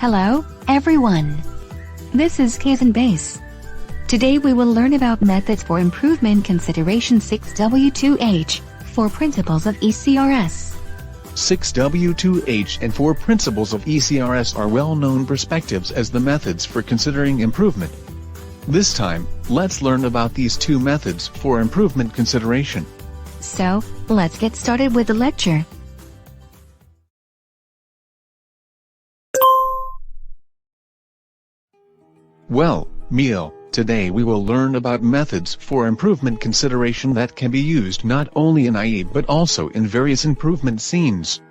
Hello, everyone. This is Kaizen Base. Today we will learn about methods for improvement consideration 6W2H, 4 principles of ECRS. 6W2H and 4 principles of ECRS are well-known perspectives as the methods for considering improvement. This time, let's learn about these 2 methods for improvement consideration. So, let's get started with the lecture. Well, Mio, today we will learn about methods for improvement consideration that can be used not only in IE but also in various improvement scenes.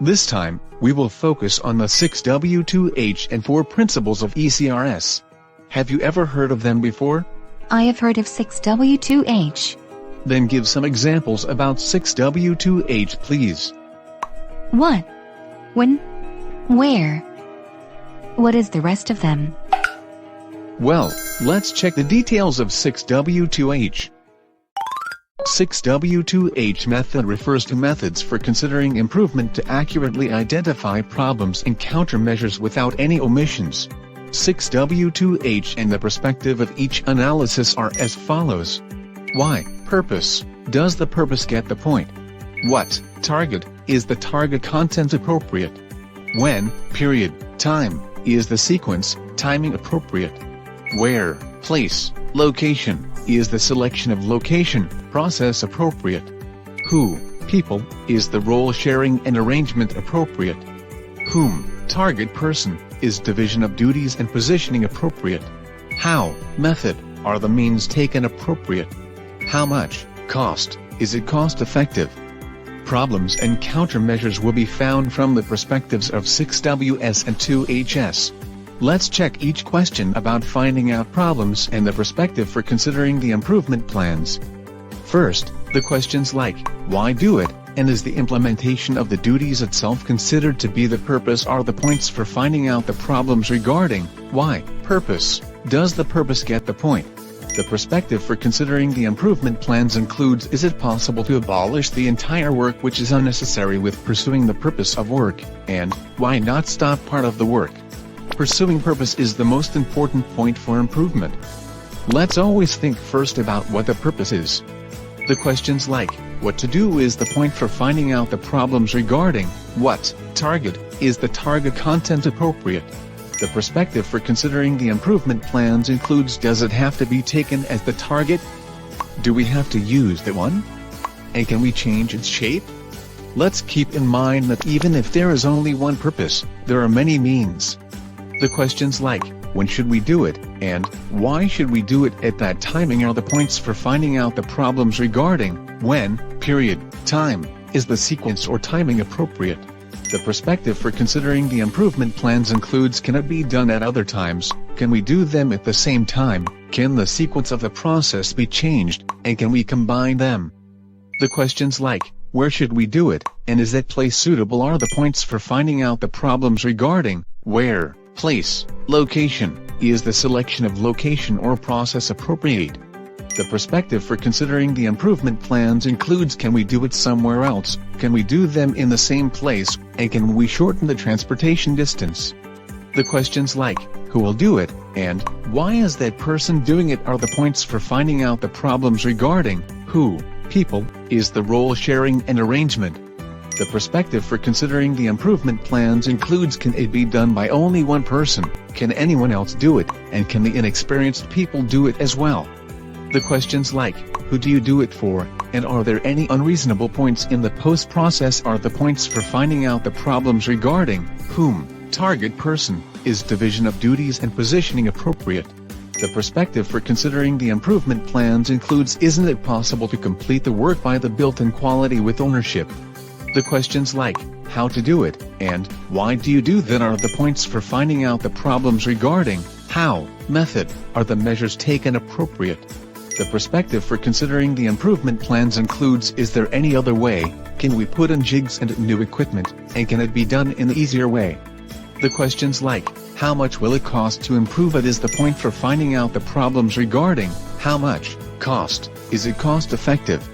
This time, we will focus on the 6W2H and 4 principles of ECRS. Have you ever heard of them before? I have heard of 6W2H. Then give some examples about 6W2H, please. What? When? Where? What is the rest of them? Well, let's check the details of 6W2H. 6W2H method refers to methods for considering improvement to accurately identify problems and countermeasures without any omissions. 6W2H and the perspective of each analysis are as follows. Why? Purpose. Does the purpose get the point? What? Target. Is the target content appropriate? When? Period. Time. Is the sequence, timing appropriate? Where? Place. Location. Is the selection of location, process appropriate? Who? People. Is the role sharing and arrangement appropriate? Whom? Target person. Is division of duties and positioning appropriate? How? Method. Are the means taken appropriate? How much? Cost. Is it cost effective? Problems and countermeasures will be found from the perspectives of 6Ws and 2Hs. Let's check each question about finding out problems and the perspective for considering the improvement plans. First, the questions like, why do it, and is the implementation of the duties itself considered to be the purpose are the points for finding out the problems regarding, why, purpose, does the purpose get the point? The perspective for considering the improvement plans includes, is it possible to abolish the entire work which is unnecessary with pursuing the purpose of work, and, why not stop part of the work? Pursuing purpose is the most important point for improvement. Let's always think first about what the purpose is. The questions like, what to do is the point for finding out the problems regarding, what, target, is the target content appropriate? The perspective for considering the improvement plans includes, does it have to be taken as the target? Do we have to use that one? And can we change its shape? Let's keep in mind that even if there is only one purpose, there are many means. The questions like, when should we do it, and why should we do it at that timing are the points for finding out the problems regarding, when, period, time, is the sequence or timing appropriate? The perspective for considering the improvement plans includes, can it be done at other times, can we do them at the same time, can the sequence of the process be changed, and can we combine them? The questions like, where should we do it, and is that place suitable are the points for finding out the problems regarding, where, place, location, is the selection of location or process appropriate? The perspective for considering the improvement plans includes, can we do it somewhere else, can we do them in the same place, and can we shorten the transportation distance? The questions like, who will do it, and why is that person doing it are the points for finding out the problems regarding, who, people, is the role sharing and arrangement? The perspective for considering the improvement plans includes, can it be done by only one person, can anyone else do it, and can the inexperienced people do it as well? The questions like, who do you do it for, and are there any unreasonable points in the post-process are the points for finding out the problems regarding, whom, target person, is division of duties and positioning appropriate? The perspective for considering the improvement plans includes, isn't it possible to complete the work by the built-in quality with ownership? The questions like, how to do it, and why do you do that are the points for finding out the problems regarding, how, method, are the measures taken appropriate? The perspective for considering the improvement plans includes, is there any other way, can we put in jigs and new equipment, and can it be done in the easier way? The questions like, how much will it cost to improve it is the point for finding out the problems regarding, how much, cost, is it cost effective?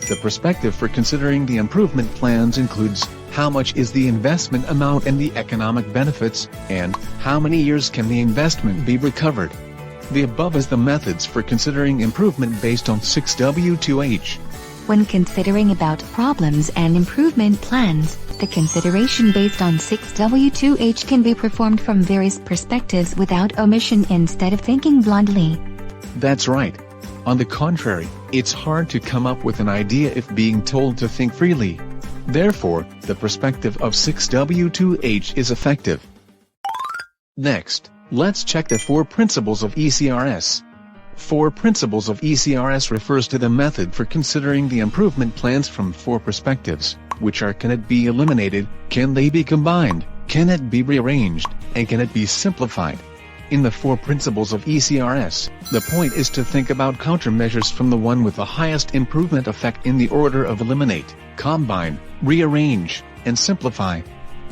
The perspective for considering the improvement plans includes, how much is the investment amount and the economic benefits, and how many years can the investment be recovered. The above is the methods for considering improvement based on 6W2H. When considering about problems and improvement plans, the consideration based on 6W2H can be performed from various perspectives without omission instead of thinking blindly. That's right. On the contrary, it's hard to come up with an idea if being told to think freely. Therefore, the perspective of 6W2H is effective. Next, let's check the 4 principles of ECRS. 4 principles of ECRS refers to the method for considering the improvement plans from 4 perspectives, which are: can it be eliminated, can they be combined, can it be rearranged, and can it be simplified. In the 4 principles of ECRS, the point is to think about countermeasures from the one with the highest improvement effect in the order of eliminate, combine, rearrange, and simplify.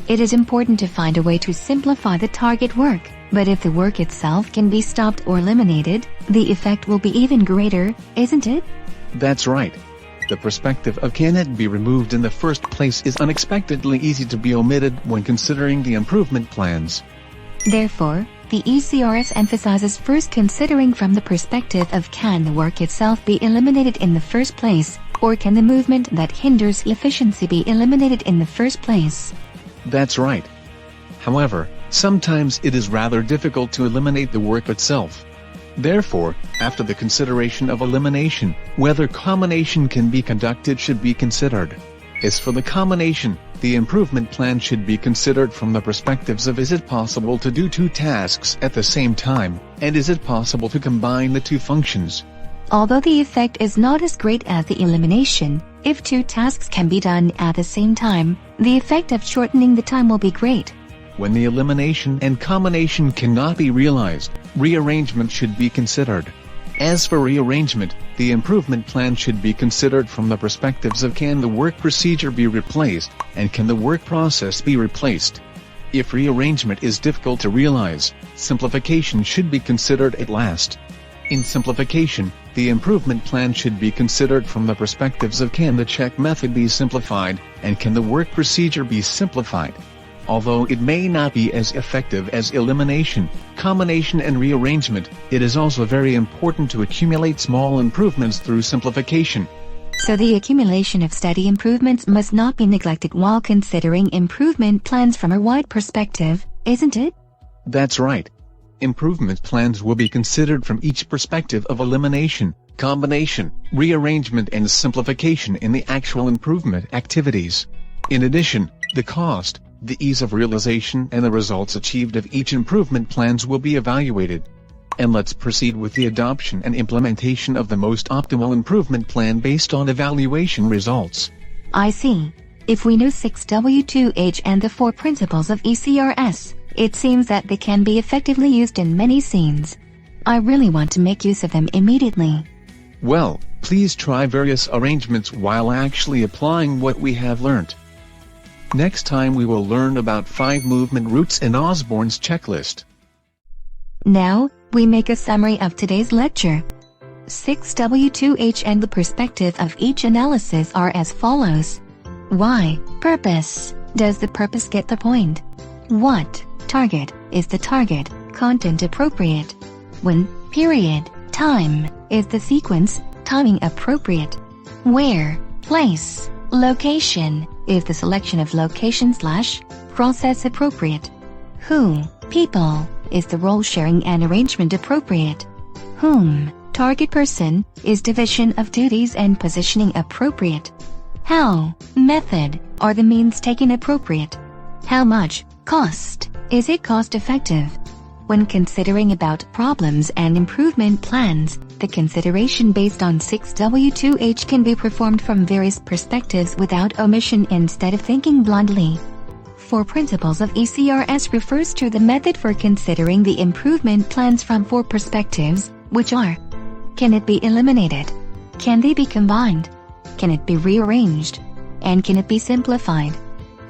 It is important to find a way to simplify the target work, but if the work itself can be stopped or eliminated, the effect will be even greater, isn't it? That's right. The perspective of can it be removed in the first place is unexpectedly easy to be omitted when considering the improvement plans. Therefore, the ECRS emphasizes first considering from the perspective of can the work itself be eliminated in the first place, or can the movement that hinders efficiency be eliminated in the first place. That's right. However, sometimes it is rather difficult to eliminate the work itself. Therefore, after the consideration of elimination, whether combination can be conducted should be considered. As for the combination, the improvement plan should be considered from the perspectives of is it possible to do 2 tasks at the same time, and is it possible to combine the 2 functions. Although the effect is not as great as the elimination, if 2 tasks can be done at the same time, the effect of shortening the time will be great. When the elimination and combination cannot be realized, rearrangement should be considered. As for rearrangement, the improvement plan should be considered from the perspectives of can the work procedure be replaced, and can the work process be replaced. If rearrangement is difficult to realize, simplification should be considered at last. In simplification, the improvement plan should be considered from the perspectives of can the check method be simplified, and can the work procedure be simplified. Although it may not be as effective as elimination, combination and rearrangement, it is also very important to accumulate small improvements through simplification. So the accumulation of steady improvements must not be neglected while considering improvement plans from a wide perspective, isn't it? That's right. Improvement plans will be considered from each perspective of elimination, combination, rearrangement and simplification in the actual improvement activities. In addition, the cost, the ease of realization and the results achieved of each improvement plans will be evaluated. And let's proceed with the adoption and implementation of the most optimal improvement plan based on evaluation results. I see. If we know 6W2H and the 4 principles of ECRS, it seems that they can be effectively used in many scenes. I really want to make use of them immediately. Well, please try various arrangements while actually applying what we have learned. Next time we will learn about 5 movement routes in Osborn's checklist. Now, we make a summary of today's lecture. 6W2H and the perspective of each analysis are as follows. Why? Purpose. Does the purpose get the point? What? Target. Is the target content appropriate? When? Period. Time. Is the sequence timing appropriate? Where? Place. Location. Is the selection of location/process appropriate? Who? People. Is the role sharing and arrangement appropriate? Whom? Target person. Is division of duties and positioning appropriate? How? Method. Are the means taken appropriate? How much? Cost. Is it cost effective? When considering about problems and improvement plans, the consideration based on 6W2H can be performed from various perspectives without omission instead of thinking blindly. 4 principles of ECRS refers to the method for considering the improvement plans from 4 perspectives, which are: can it be eliminated? Can they be combined? Can it be rearranged? And can it be simplified?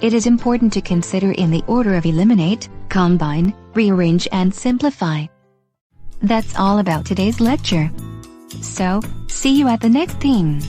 It is important to consider in the order of eliminate, combine, rearrange and simplify. That's all about today's lecture. So, see you at the next theme.